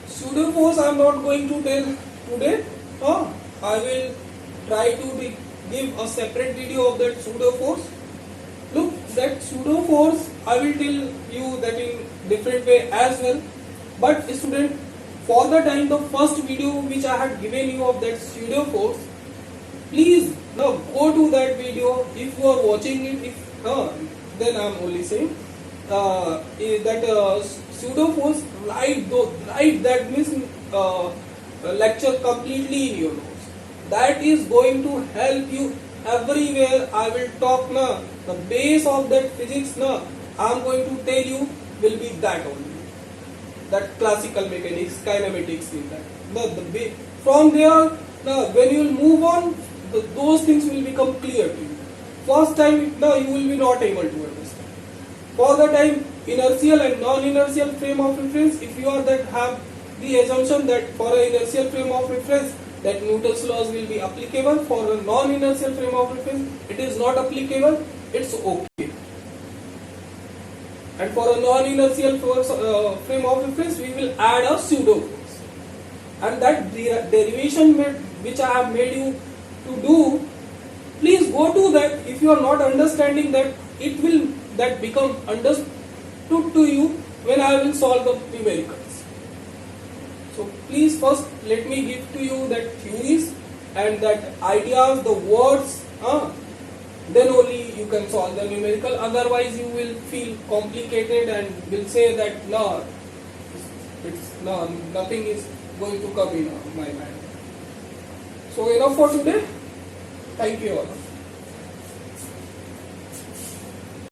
Pseudo force I am not going to tell today. I will try to give a separate video of that pseudo force. Look, that pseudo force I will tell you that in different way as well. But student, for the time, the first video which I had given you of that pseudo force, please now go to that video. If you are watching it, then I am only saying that pseudo force, write that means lecture completely in your notes. That is going to help you everywhere. I will talk now. The base of that physics now I am going to tell you will be that only. That classical mechanics, kinematics in that. From there, when you will move on, those things will become clear to you. First time, you will be not able to understand. For the time, inertial and non-inertial frame of reference, if you are that have the assumption that for an inertial frame of reference that Newton's laws will be applicable, for a non-inertial frame of reference it is not applicable, it's okay. And for a non-inertial frame of reference we will add a pseudo force, and that derivation which I have made you to do, please go to that. If you are not understanding that, it will that become understood to you when I will solve the numericals. So please first let me give to you that theories and that ideas, the words, then only you can solve the numerical. Otherwise you will feel complicated and will say that nothing is going to come in my mind. So enough for today. Thank you all.